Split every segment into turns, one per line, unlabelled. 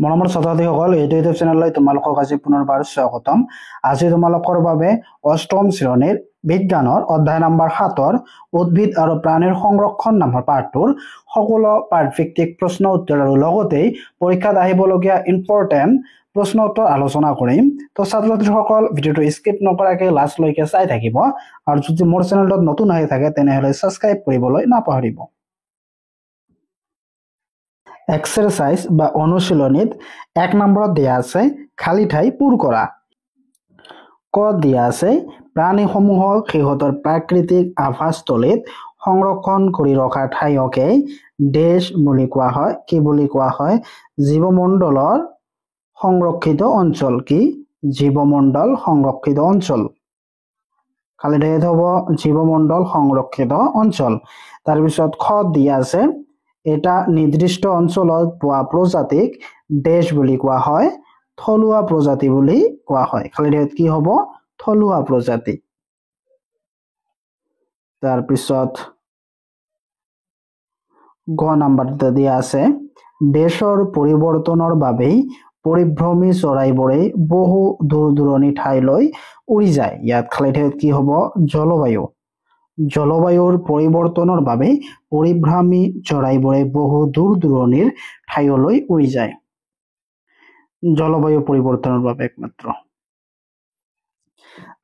মৰমৰ ছাত্ৰ-ছাত্ৰীসকল, এইটো ইউটিউব চেনেললৈ তোমালোকক আজি পুনৰবাৰ স্বাগতম। আজি তোমালোকৰ বাবে অষ্টম শ্ৰেণীৰ বিজ্ঞানৰ অধ্যায় নম্বৰ 7 উদ্ভিদ আৰু প্ৰাণীৰ সংৰক্ষণ নামৰ পাঠটোৰ সকলো পাঠভিত্তিক প্ৰশ্ন উত্তৰ আৰু লগতে পৰীক্ষাত আহিবলগীয়া ইম্পৰ্টেণ্ট প্ৰশ্ন উত্তৰ আলোচনা কৰিম। তো ছাত্ৰ-ছাত্ৰীসকল ভিডিঅ'টো স্কিপ নকৰাকৈ লাষ্টলৈকে চাই থাকিব আৰু যদি মোৰ চেনেলটোত নতুন আহি থাকে তেনেহ'লে ছাবস্ক্ৰাইব কৰিবলৈ নাপাহৰিব। এক্সাৰসাইজ বা অনুশীলনীত 1 নম্বৰত দিয়া আছে খালি ঠাই পূৰ কৰা। ক দিয়া আছে প্ৰাণীসমূহক সিহঁতৰ প্ৰাকৃতিক আৱাসস্থলীত সংৰক্ষণ কৰি ৰখা ঠাইকে দেশ বুলি কোৱা হয়। কি বুলি কোৱা হয়? জীৱমণ্ডলৰ সংৰক্ষিত অঞ্চল। কি? জীৱমণ্ডল সংৰক্ষিত অঞ্চল। খালি ঠাইত হ'ব জীৱমণ্ডল সংৰক্ষিত অঞ্চল। তাৰপিছত খ দিয়া আছে এটা নিৰ্দিষ্ট অঞ্চলত পোৱা প্ৰজাতিক দেশ বুলি কোৱা হয়, থলুৱা প্ৰজাতি বুলি কোৱা হয়। খালি ঠাইত কি হ'ব? থলুৱা প্ৰজাতি। তাৰপিছত গ নম্বৰতে দিয়া আছে দেশৰ পৰিৱৰ্তনৰ বাবেই পৰিভ্ৰমী চৰাইবোৰে বহু দূৰ দূৰণি ঠাইলৈ উৰি যায়। ইয়াত খালি ঠাইত কি হ'ব? জলবায়ু। জলবায়ুৰ পৰিৱৰ্তনৰ বাবে পৰিভ্ৰমী চৰাইবোৰে বহু দূৰ দূৰণিৰ ঠাইলৈ উৰি যায়। জলবায়ু পৰিৱৰ্তনৰ বাবে একমাত্ৰ।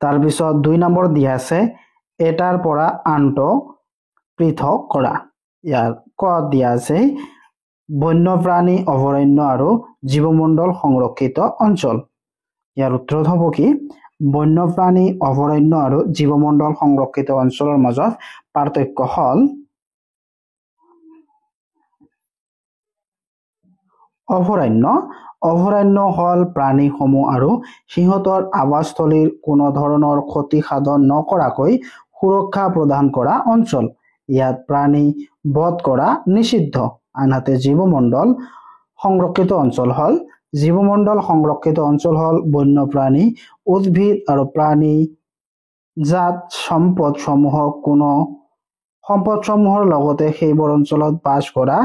তাৰপিছত 2 নম্বৰ দিয়া আছে এটাৰ পৰা আনটো পৃথক কৰা। ইয়াৰ ক দিয়া আছে বন্যপ্ৰাণী অভয়াৰণ্য আৰু জীৱমণ্ডল সংৰক্ষিত অঞ্চল। ইয়াৰ উত্তৰ হ'ব কি? বন্যপ্ৰাণী অভয়াৰণ্য আৰু জীৱমণ্ডল সংৰক্ষিত অঞ্চলৰ মাজত পাৰ্থক্য হ'ল অভয়াৰণ্য হ'ল প্ৰাণীসমূহ আৰু সিহঁতৰ আৱাসস্থলীৰ কোনো ধৰণৰ ক্ষতি সাধন নকৰাকৈ সুৰক্ষা প্ৰদান কৰা অঞ্চল। ইয়াত প্ৰাণী বধ কৰা নিষিদ্ধ। আনহাতে জীৱমণ্ডল সংৰক্ষিত অঞ্চল হ'ল বন্যপ্ৰাণী, উদ্ভিদ আৰু প্ৰাণী জাত সম্পদসমূহৰ লগতে সেইবোৰ অঞ্চলত বাস কৰা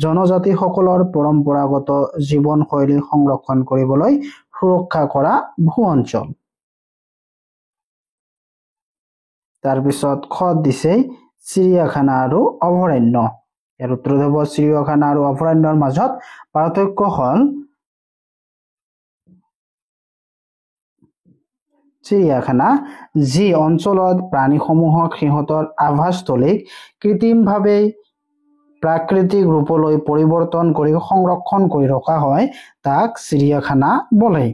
জনজাতিসকলৰ পৰম্পৰাগত জীৱনশৈলী সংৰক্ষণ কৰিবলৈ সুৰক্ষা কৰা ভূ অঞ্চল। তাৰপিছত খ দিছে চিৰিয়াখানা আৰু অভয়াৰণ্য। ইয়াৰ উত্তৰ হ'ব চিৰিয়াখানা আৰু অভয়াৰণ্যৰ মাজত পাৰ্থক্য হ'ল চিৰিয়াখানা যি অঞ্চলত প্ৰাণীসমূহক সিহঁতৰ আৱাসস্থলীক কৃত্ৰিমভাৱে প্ৰাকৃতিক ৰূপলৈ পৰিৱৰ্তন কৰি সংৰক্ষণ কৰি ৰখা হয় তাক চিৰিয়াখানা বোলে।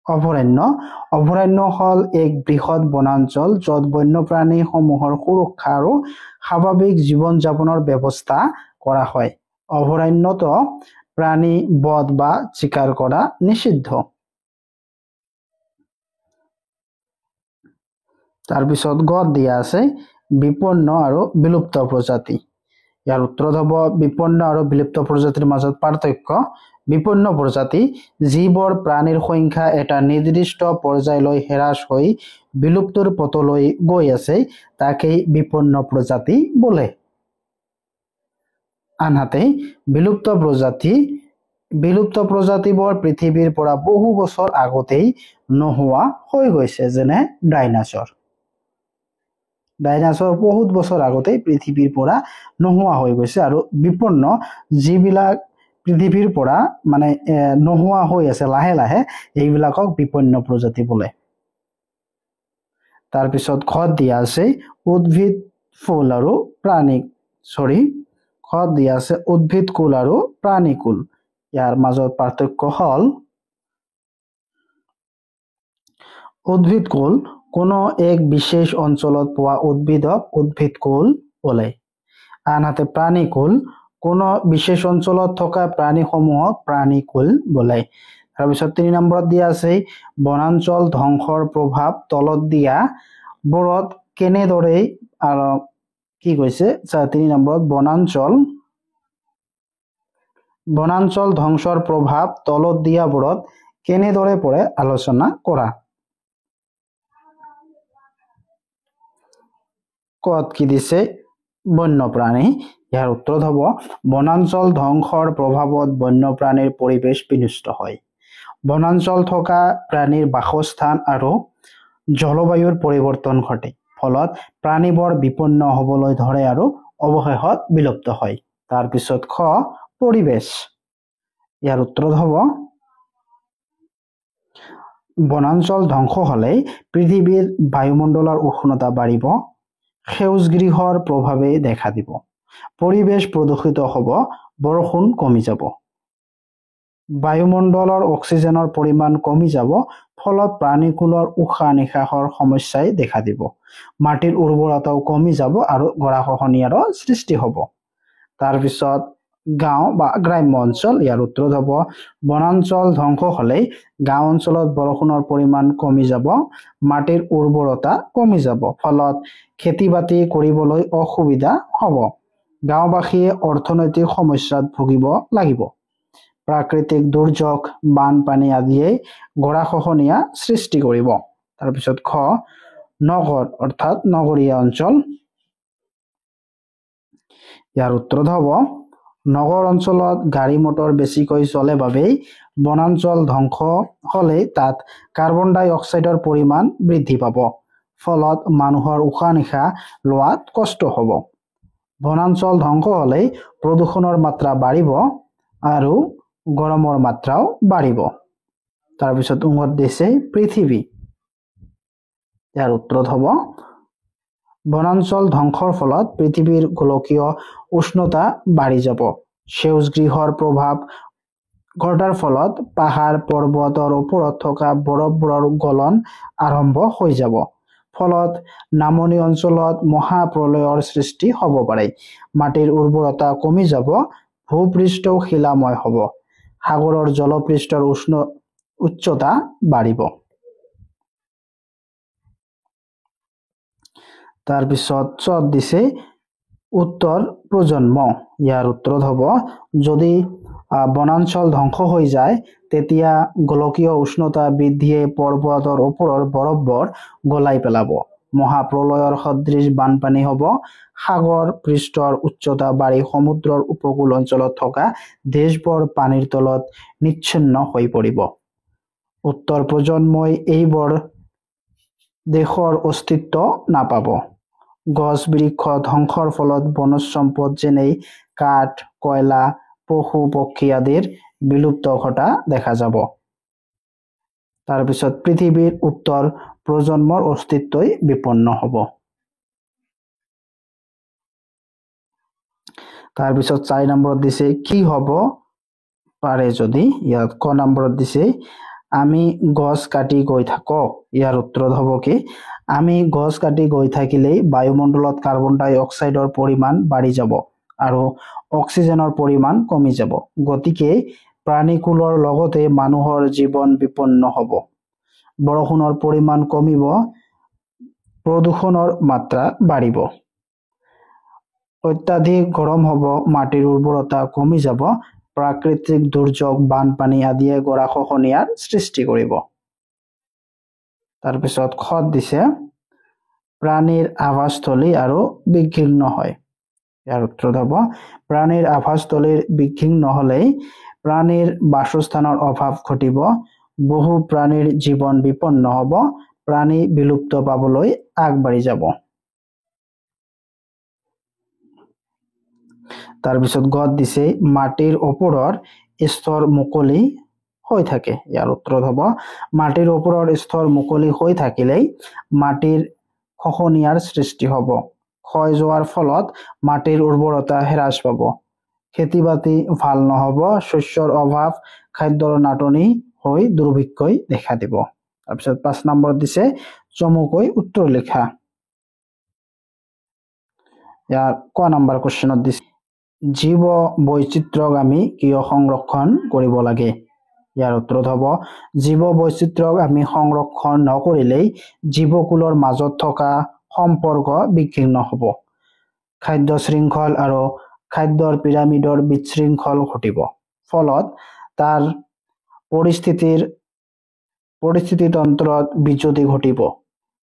অভয়াৰণ্য হ'ল এক বৃহৎ বনাঞ্চল য'ত বন্যপ্ৰাণীসমূহৰ সুৰক্ষা আৰু স্বাভাৱিক জীৱন যাপনৰ ব্যৱস্থা কৰা হয়। অভয়াৰণ্যত প্ৰাণী বধ বা চিকাৰ কৰা নিষিদ্ধ। তাৰপিছত গ দিয়া আছে বিপন্ন আৰু বিলুপ্ত প্ৰজাতি। ইয়াৰ উত্তৰ হ'ব বিপন্ন আৰু বিলুপ্ত প্ৰজাতিৰ মাজত পাৰ্থক্য। বিপন্ন প্ৰজাতি যিবোৰ প্ৰাণীৰ সংখ্যা এটা নিৰ্দিষ্ট পৰ্যায়লৈ হ্ৰাস হৈ বিলুপ্তৰ পথলৈ গৈ আছে তাকেই বিপন্ন প্ৰজাতি বোলে। আনহাতে বিলুপ্ত প্ৰজাতিবোৰ পৃথিৱীৰ পৰা বহু বছৰ আগতেই নোহোৱা হৈ গৈছে, যেনে ডাইনাছৰ বহুত বছৰ আগতেই পৃথিৱীৰ পৰা নোহোৱা হৈ গৈছে। আৰু বিপন্ন যিবিলাক পৃথিৱীৰ পৰা নোহোৱা হৈ আছে লাহে লাহে, এইবিলাকক বিপন্ন প্ৰজাতি বোলে। তাৰপিছত খ দিয়া আছে উদ্ভিদ ফুল আৰু প্ৰাণীকুল। ইয়াৰ মাজত পাৰ্থক্য হ'ল উদ্ভিদকুল কোনো এক বিশেষ অঞ্চলত পোৱা উদ্ভিদক উদ্ভিদকুল বোলে। আনহাতে প্ৰাণীকুল কোনো বিশেষ অঞ্চলত থকা প্ৰাণীসমূহক প্ৰাণীকুল বোলে। তাৰপিছত 3 নম্বৰত দিয়া আছে বনাঞ্চল ধ্বংসৰ প্ৰভাৱ তলত দিয়া বোৰত কেনেদৰে কি কৈছে 3 নম্বৰত বনাঞ্চল ধ্বংসৰ প্ৰভাৱ তলত দিয়া বোৰত কেনেদৰে পৰে আলোচনা কৰা। কত কি দিছে বন্যপ্ৰাণী। ইয়াৰ উত্তৰত হ'ব বনাঞ্চল ধ্বংসৰ প্ৰভাৱত বন্যপ্ৰাণীৰ পৰিৱেশ বিনষ্ট হয়। বনাঞ্চল থকা প্ৰাণীৰ বাসস্থান আৰু জলবায়ুৰ পৰিৱৰ্তন ঘটে, ফলত প্ৰাণীবোৰ বিপন্ন হ'বলৈ ধৰে আৰু অৱশেষত বিলুপ্ত হয়। তাৰপিছত খ পৰিৱেশ। ইয়াৰ উত্তৰত হ'ব বনাঞ্চল ধ্বংস হ'লে পৃথিৱীৰ বায়ুমণ্ডলৰ উষ্ণতা বাঢ়িব, সেউজগৃহৰ প্ৰভাৱে দেখা দিব, পৰিৱেশ প্ৰদূষিত হ'ব, বৰষুণ কমি যাব, বায়ুমণ্ডলৰ অক্সিজেনৰ পৰিমাণ কমি যাব, ফলত প্ৰাণীকুলৰ উশাহ নিশাহৰ সমস্যাই দেখা দিব, মাটিৰ উৰ্বৰতাও কমি যাব আৰু গৰাখহনীয়াৰো সৃষ্টি হ'ব। তাৰপিছত গাঁও বা গ্ৰাম্য অঞ্চল। ইয়াৰ উত্তৰত হ'ব বনাঞ্চল ধ্বংস হ'লে গাঁও অঞ্চলত বৰষুণৰ পৰিমাণ কমি যাব, মাটিৰ উৰ্বৰতা কমি যাব, ফলত খেতি বাতি কৰিবলৈ অসুবিধা হ'ব, গাঁওবাসীয়ে অৰ্থনৈতিক সমস্যাত ভুগিব লাগিব, প্ৰাকৃতিক দুৰ্যোগ বানপানী আদিয়ে গৰাখহনীয়া সৃষ্টি কৰিব। তাৰপিছত খ নগৰ অৰ্থাৎ নগৰীয়া অঞ্চল। ইয়াৰ উত্তৰত হ'ব নগৰ অঞ্চলত গাড়ী মটৰ বেছিকৈ চলে বাবেই বনাঞ্চল ধ্বংস হ'লে তাত কাৰ্বন ডাই অক্সাইডৰ পৰিমাণ বৃদ্ধি পাব, ফলত মানুহৰ উশাহ নিশাহ লোৱাত কষ্ট হ'ব। বনাঞ্চল ধ্বংস হ'লে প্ৰদূষণৰ মাত্ৰা বাঢ়িব আৰু গৰমৰ মাত্ৰাও বাঢ়িব। তাৰপিছত উঙত দিছে পৃথিৱী। ইয়াৰ উত্তৰত হ'ব বনাঞ্চল ধ্বংসৰ ফলত পৃথিৱীৰ গোলকীয় উষ্ণতা বাঢ়ি যাব, সেউজগৃহৰ প্ৰভাৱ ঘটাৰ ফলত পাহাৰ পৰ্বতৰ ওপৰত থকা বৰফবোৰৰ গলন আৰম্ভ হৈ যাব, ফলত নামনি অঞ্চলত মহাপ্ৰলয়ৰ সৃষ্টি হ'ব পাৰে, মাটিৰ উৰ্বৰতা কমি যাব, ভূপৃষ্ঠও শিলাময় হ'ব, সাগৰৰ জলপৃষ্ঠৰ উচ্চতা বাঢ়িব। তাৰপিছত চত দিছে উত্তৰ প্ৰজন্ম। ইয়াৰ উত্তৰত হ'ব যদি বনাঞ্চল ধ্বংস হৈ যায় তেতিয়া গোলকীয় উষ্ণতা বৃদ্ধিয়ে পৰ্বতৰ ওপৰৰ বৰফবোৰ গলাই পেলাব, মহাপ্ৰলয়ৰ সদৃশ বানপানী হ'ব, সাগৰ পৃষ্ঠৰ উচ্চতা বাঢ়ি সমুদ্ৰৰ উপকূল অঞ্চলত থকা দেশবোৰ পানীৰ তলত নিশ্চিহ্ন হৈ পৰিব। উত্তৰ প্ৰজন্মই এইবোৰ দেশৰ অস্তিত্ব নাপাব। গছ বৃক্ষ ধ্বংসৰ ফলত বনজ সম্পদ যেনে কাঠ, কয়লা, পশু পক্ষী আদিৰ বিলুপ্ত ঘটা দেখা যাব। তাৰপিছত পৃথিৱীৰ উত্তৰ প্ৰজন্মৰ অস্তিত্বই বিপন্ন হ'ব। তাৰপিছত 4 নম্বৰত দিছে কি হ'ব পাৰে যদি। ইয়াত ক নম্বৰত দিছে আমি গছ কাটি গৈ থাকো। ইয়াৰ উত্তৰত হ'ব কি আমি গছ কাটি গৈ থাকিলেই বায়ুমণ্ডলত কাৰ্বন ডাই অক্সাইডৰ পৰিমাণ বাঢ়ি যাব আৰু অক্সিজেনৰ পৰিমাণ কমি যাব, গতিকে প্ৰাণীকুলৰ লগতে মানুহৰ জীৱন বিপন্ন হ'ব, বৰষুণৰ পৰিমাণ কমিব, প্ৰদূষণৰ মাত্ৰা বাঢ়িব, অত্যাধিক গৰম হ'ব, মাটিৰ উৰ্বৰতা কমি যাব, প্ৰাকৃতিক দুৰ্যোগ বানপানী আদিয়ে গৰাখহনীয়াৰ সৃষ্টি কৰিব। তাৰপিছত খত দিছে প্ৰাণীৰ আৱাসস্থলী আৰু বিঘ্নিত হয়। ইয়াৰ উত্তৰত হ'ব প্ৰাণীৰ আৱাসস্থলীৰ বিঘ্নিত হ'লেই প্ৰাণীৰ বাসস্থানৰ অভাৱ ঘটিব, বহু প্ৰাণীৰ জীৱন বিপন্ন হ'ব, প্ৰাণী বিলুপ্ত পাবলৈ আগবাঢ়ি যাব। তাৰপিছত গত দিছে মাটিৰ ওপৰৰ স্তৰ মুকলি হৈ থাকে। ইয়াৰ উত্তৰত হ'ব মাটিৰ ওপৰৰ স্তৰ মুকলি হৈ থাকিলেই মাটিৰ খহনীয়াৰ সৃষ্টি হ'ব, ক্ষয় যোৱাৰ ফলত মাটিৰ উৰ্বৰতা হ্ৰাস পাব, খেতি বাতি ভাল নহ'ব, শস্যৰ অভাৱ, খাদ্যৰ নাটনি হৈ দুৰ্ভিক্ষই দেখা দিব। তাৰপিছত 5 নম্বৰত দিছে চমুকৈ উত্তৰ লিখা। ইয়াৰ ক নম্বৰ কোৱেশ্চনত দিছে জীৱ বৈচিত্ৰ্যক আমি কিয় সংৰক্ষণ কৰিব লাগে। ইয়াৰ উত্তৰত হ'ব জীৱ বৈচিত্ৰ্যক আমি সংৰক্ষণ নকৰিলেই জীৱকুলৰ মাজত থকা সম্পৰ্ক বিঘ্নিত হ'ব, খাদ্য শৃংখল আৰু খাদ্যৰ পিৰামিডৰ বিশৃংখল ঘটিব, ফলত তাৰ পৰিস্থিতিতন্ত্ৰত বিজুতি ঘটিব,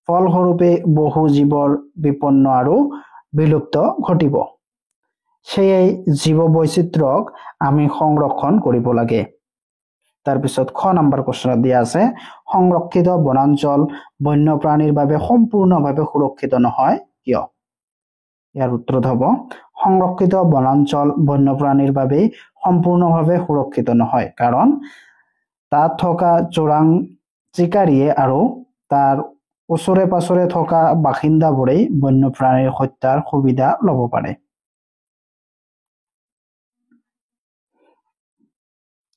ফলস্বৰূপে বহু জীৱৰ বিপন্ন আৰু বিলুপ্ত ঘটিব। সেই জীৱ বৈচিত্ৰ্যক আমি সংৰক্ষণ কৰিব লাগে। তাৰপিছত খ নম্বৰ কোৱেশ্যনত দিয়া আছে সংৰক্ষিত বনাঞ্চল বন্যপ্ৰাণীৰ বাবে সম্পূৰ্ণভাৱে সুৰক্ষিত নহয় কিয়? ইয়াৰ উত্তৰত হ'ব সংৰক্ষিত বনাঞ্চল বন্যপ্ৰাণীৰ বাবে সম্পূৰ্ণভাৱে সুৰক্ষিত নহয়, কাৰণ তাত থকা চোৰাং চিকাৰীয়ে আৰু তাৰ ওচৰে পাছৰে থকা বাসিন্দাবোৰেই বন্যপ্ৰাণীৰ হত্যাৰ সুবিধা ল'ব পাৰে।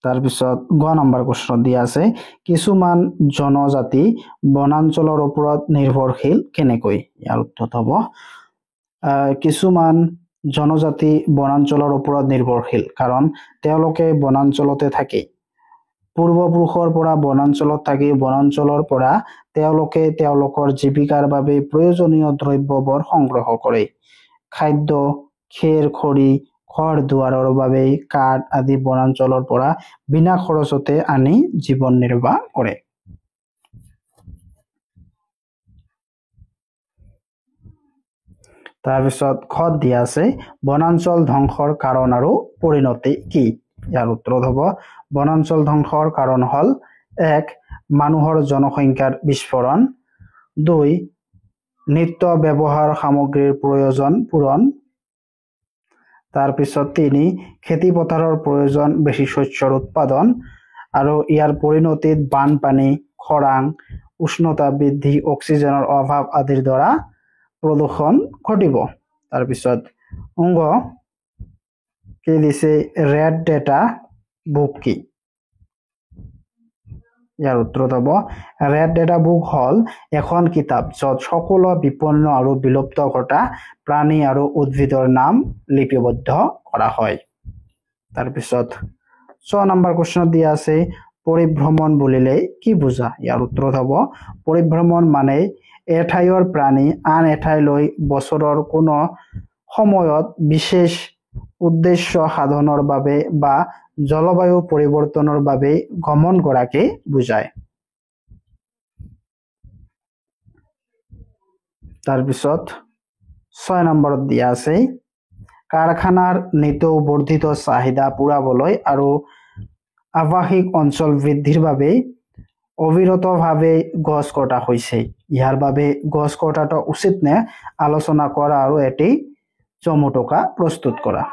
তাৰপিছত গ নম্বৰ কোৱেশ্যনত দিয়া আছে কিছুমান জনজাতি বনাঞ্চলৰ ওপৰত নিৰ্ভৰশীল কেনেকৈ? ইয়াৰ উত্তৰ হ'ব কিছুমান জনজাতি বনাঞ্চলৰ ওপৰত নিৰ্ভৰশীল কাৰণ তেওঁলোকে বনাঞ্চলতে থাকে। পূৰ্বপুৰুষৰ পৰা বনাঞ্চলত থাকি বনাঞ্চলৰ পৰা তেওঁলোকে তেওঁলোকৰ জীৱিকাৰ বাবে প্ৰয়োজনীয় দ্ৰব্যবোৰ সংগ্ৰহ কৰে। খাদ্য, খেৰ খৰি, ঘৰ দুৱাৰৰ বাবে কাঠ আদি বনাঞ্চলৰ পৰা বিনা খৰচতে আনি জীৱন নিৰ্বাহ কৰে। তাৰপিছত খত দিয়া আছে বনাঞ্চল ধ্বংসৰ কাৰণ আৰু পৰিণতি কি? ইয়াৰ উত্তৰত হ'ব বনাঞ্চল ধ্বংসৰ কাৰণ হ'ল 1. মানুহৰ জনসংখ্যাৰ বিস্ফোৰণ, 2. নিত্য ব্যৱহাৰ সামগ্ৰীৰ প্ৰয়োজন পূৰণ, তাৰপিছত 3. খেতি পথাৰৰ প্ৰয়োজন বেছি শস্যৰ উৎপাদন, আৰু ইয়াৰ পৰিণতিত বানপানী, খৰাং, উষ্ণতা বৃদ্ধি, অক্সিজেনৰ অভাৱ আদিৰ দ্বাৰা প্ৰদূষণ ঘটিব। তাৰপিছত অংগ কি দিছে ৰেড ডেটা বুক কি? ইয়াৰ উত্তৰত হ'ব ৰেড ডেটা বুক হ'ল এখন কিতাপ য'ত সকলো বিপন্ন আৰু বিলুপ্ত ঘটা প্ৰাণী আৰু উদ্ভিদৰ নাম লিপিবদ্ধ কৰা হয়। তাৰপিছত 6 নম্বৰ কোৱেশ্যনত দিয়া আছে পৰিভ্ৰমণ বুলিলে কি বুজা? ইয়াৰ উত্তৰত হ'ব পৰিভ্ৰমণ মানে এঠাইৰ প্ৰাণী আন এঠাইলৈ বছৰৰ কোনো সময়ত বিশেষ উদ্দেশ্য সাধনৰ বাবে বা জলবায়ু পৰিৱৰ্তনৰ বাবে গমন কৰাকে বুজায়। তাৰপিছত 6 নম্বৰত দিয়া আছে কাৰখানাৰ নিতৌ বৰ্ধিত চাহিদা পূৰাবলৈ আৰু আৱাসিক অঞ্চল বৃদ্ধিৰ বাবে অবিৰতভাৱে গছ কটা হৈছে। ইয়াৰ বাবে গছ কটাটো উচিত নে আলোচনা কৰা আৰু এটি চমুটকা প্ৰস্তুত কৰা।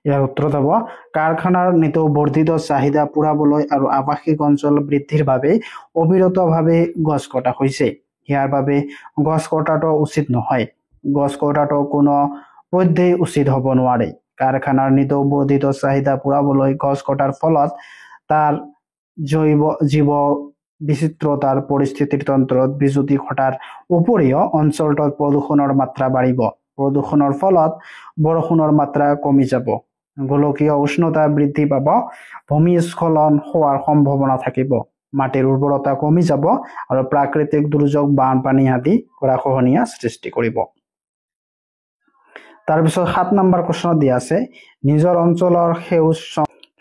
ইয়াৰ উত্তৰত হ'ব কাৰখানাৰ নিতৌ বৰ্ধিত চাহিদা পূৰাবলৈ আৰু আৱাসিক অঞ্চল বৃদ্ধিৰ বাবে অবিৰতভাৱে গছ কটা হৈছে। ইয়াৰ বাবে গছ কটাটো উচিত নহয়। গছ কটাটো কোনো পধ্যেই উচিত হ'ব নোৱাৰে। কাৰখানাৰ নিতৌ বৰ্ধিত চাহিদা পূৰাবলৈ গছ কটাৰ ফলত তাৰ জীৱ বিচিত্ৰতাৰ পৰিস্থিতিৰ তন্ত্ৰত বিজুতি ঘটাৰ উপৰিও অঞ্চলটোত প্ৰদূষণৰ মাত্ৰা বাঢ়িব। প্ৰদূষণৰ ফলত বৰষুণৰ মাত্ৰা কমি যাব, গোলকীয় উষ্ণতা বৃদ্ধি পাব, ভূমিস্খলন হোৱাৰ সম্ভাৱনা থাকিব, মাটিৰ উৰ্বৰতা কমি যাব আৰু প্ৰাকৃতিক দুৰ্যোগ বানপানী আদি গৰাখহনীয়া সৃষ্টি কৰিব। তাৰপিছত 7 নম্বৰ কোৱেশ্যনত দিয়া আছে নিজৰ অঞ্চলৰ সেউজ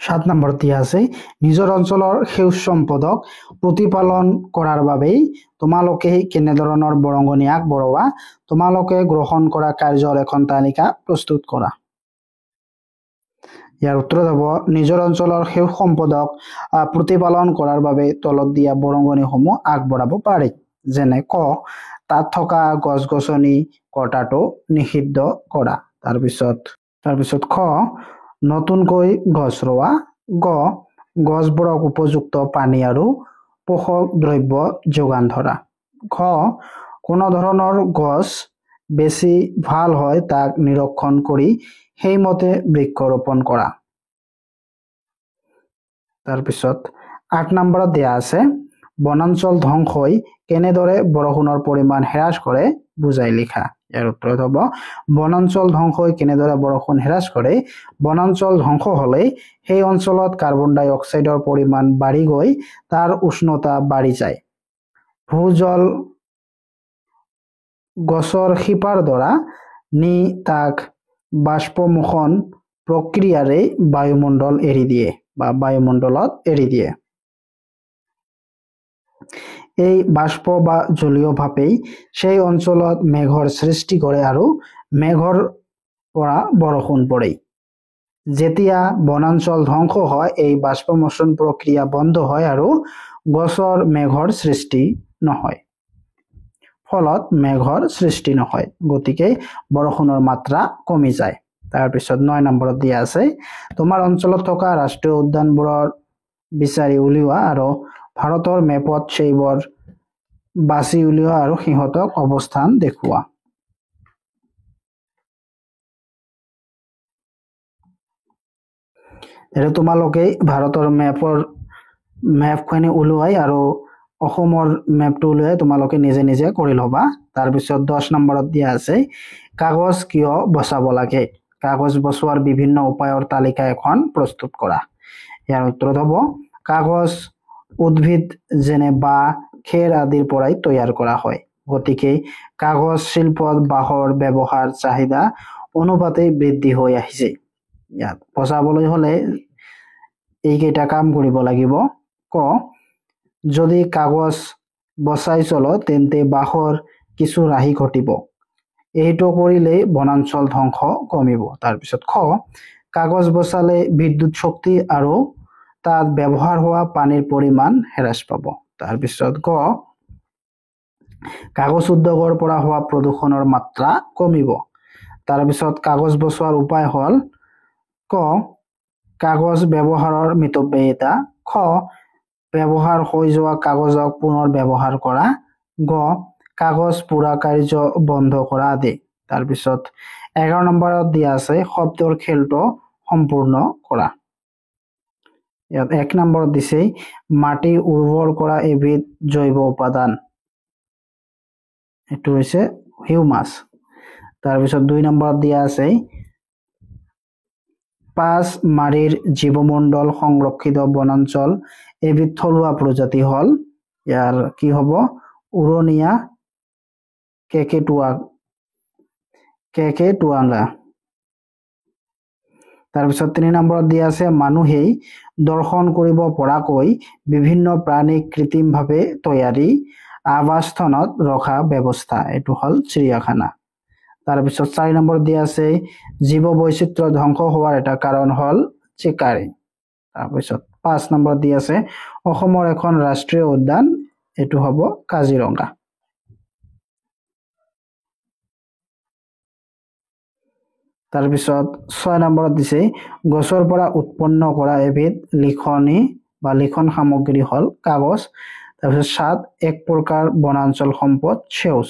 7 নম্বৰত দিয়া আছে নিজৰ অঞ্চলৰ সেউজ সম্পদক প্ৰতিপালন কৰাৰ বাবে তোমালোকে কেনেধৰণৰ বৰঙণি আগবঢ়োৱা? তোমালোকে গ্ৰহণ কৰা কাৰ্যৰ এখন তালিকা প্ৰস্তুত কৰা। ইয়াৰ উত্তৰত হ'ব নিজৰ অঞ্চলৰ সেউজ সম্পদক প্ৰতিপালন কৰাৰ বাবে তলত দিয়া বৰঙণিসমূহ আগবঢ়াব পাৰি। যেনে ক তাত থকা গছ-গছনি কটাটো নিষিদ্ধ কৰা। তাৰপিছত খ নতুনকৈ গছ ৰোৱা, গ গছবোৰক উপযুক্ত পানী আৰু পোষক দ্ৰব্য যোগান ধৰা, ঘ কোনো ধৰণৰ গছ বেছি ভাল হয় তাক নিৰীক্ষণ কৰি সেইমতে বৃক্ষৰোপণ কৰা। তাৰপিছত 8 নম্বৰত দিয়া আছে বনাঞ্চল ধ্বংসই কেনেদৰে বৰষুণৰ পৰিমাণ হ্ৰাস কৰে বুজাই লিখা। ইয়াৰ উত্তৰত হ'ব বনাঞ্চল ধ্বংসই কেনেদৰে বৰষুণ হ্ৰাস কৰে? বনাঞ্চল ধ্বংস হ'লে সেই অঞ্চলত কাৰ্বন ডাই অক্সাইডৰ পৰিমাণ বাঢ়ি গৈ তাৰ উষ্ণতা বাঢ়ি যায়। ভূজল গছৰ শিপাৰ দ্বাৰা নি তাক বাষ্পমোচন প্ৰক্ৰিয়াৰে বায়ুমণ্ডলত এৰি দিয়ে। এই বাষ্প বা জলীয় ভাপেই সেই অঞ্চলত মেঘৰ সৃষ্টি কৰে আৰু মেঘৰ পৰা বৰষুণ পৰে। যেতিয়া বনাঞ্চল ধ্বংস হয় এই বাষ্পমোচন প্ৰক্ৰিয়া বন্ধ হয় আৰু গছৰ মেঘৰ সৃষ্টি নহয়। ফলত মেঘৰ সৃষ্টি নহয়, গতিকে বৰষুণৰ মাত্ৰা কমি যায়। তাৰপিছত 9 নম্বৰত দিয়া আছে তোমাৰ অঞ্চলত থকা ৰাষ্ট্ৰীয় উদ্যানবোৰৰ বিচাৰি উলিওৱা আৰু ভাৰতৰ মেপত সেইবোৰ বাছি উলিওৱা আৰু সিহঁতক অৱস্থান দেখুওৱা। এটা তোমালোকে ভাৰতৰ মেপখনি উলিয়াই আৰু অসমৰ মেপটো উলিয়াই তোমালোকে নিজে নিজে কৰি ল'বা। তাৰপিছত 10 নম্বৰত দিয়া আছে কাগজ কিয় বচাব লাগে। কাগজ বচোৱাৰ বিভিন্ন উপায়ৰ তালিকা এখন প্ৰস্তুত কৰা। ইয়াৰ উত্তৰ হ'ব কাগজ উদ্ভিদ যেনে বাঁহ, খেৰ আদিৰ পৰাই তৈয়াৰ কৰা হয়। গতিকে কাগজ শিল্পত বাঁহৰ ব্যৱহাৰ চাহিদা অনুপাতে বৃদ্ধি হৈ আহিছে। ইয়াত বচাবলৈ হ'লে এইকেইটা কাম কৰিব লাগিব। ক যদি কাগজ বচাই চলো তেন্তে বাঁহৰ কিছু ৰাহি ঘটিব। এইটো কৰিলে বনাঞ্চল ধ্বংস কমিব। তাৰপিছত খ কাগজ বচালে বিদ্যুৎ শক্তি আৰু তাত ব্যৱহাৰ হোৱা পানীৰ পৰিমাণ হ্ৰাস পাব। তাৰপিছত গ কাগজ উদ্যোগৰ পৰা হোৱা প্ৰদূষণৰ মাত্ৰা কমিব। তাৰপিছত কাগজ বচোৱাৰ উপায় হ'ল ক কাগজ ব্যৱহাৰৰ মিতব্যয়িতা, খ ব্যৱহাৰ হৈ যোৱা কাগজক পুনৰ ব্যৱহাৰ কৰা, গ কাগজ পোৰা কাৰ্য বন্ধ কৰা আদি। তাৰপিছত 11 নম্বৰত দিয়া আছে শব্দৰ খেলটো সম্পূৰ্ণ কৰা। ইয়াত 1 নম্বৰত দিছে মাটি উৰ্বৰ কৰা এবিধ জৈৱ উপাদান, এইটো হৈছে হিউমাছ। তাৰপিছত 2 নম্বৰত দিয়া আছে 5 মাৰিৰ জীৱমণ্ডল সংৰক্ষিত বনাঞ্চল এবিধ থলুৱা প্ৰজাতি হ'ল, ইয়াৰ কি হ'ব উৰণীয়া কেকেটুৱাঙ্গা। তাৰপিছত 3 নম্বৰত দিয়া আছে মানুহেই দৰ্শন কৰিব পৰাকৈ বিভিন্ন প্ৰাণীক কৃত্ৰিমভাৱে তৈয়াৰী আৱাসস্থানত ৰখা ব্যৱস্থা, এইটো হ'ল চিৰিয়াখানা। তাৰপিছত 4 নম্বৰত দিয়া আছে জীৱ বৈচিত্ৰ্য ধ্বংস হোৱাৰ এটা কাৰণ হ'ল চিকাৰী। তাৰপিছত 5 নম্বৰত দিয়া আছে অসমৰ এখন ৰাষ্ট্ৰীয় উদ্যান, এইটো হ'ব কাজিৰঙা। তাৰপিছত 6 নম্বৰত দিছে গছৰ পৰা উৎপন্ন কৰা এবিধ লিখনি বা লিখন সামগ্ৰী হ'ল কাগজ। তাৰপিছত 7 এক প্ৰকাৰ বনাঞ্চল সম্পদ সেউজ।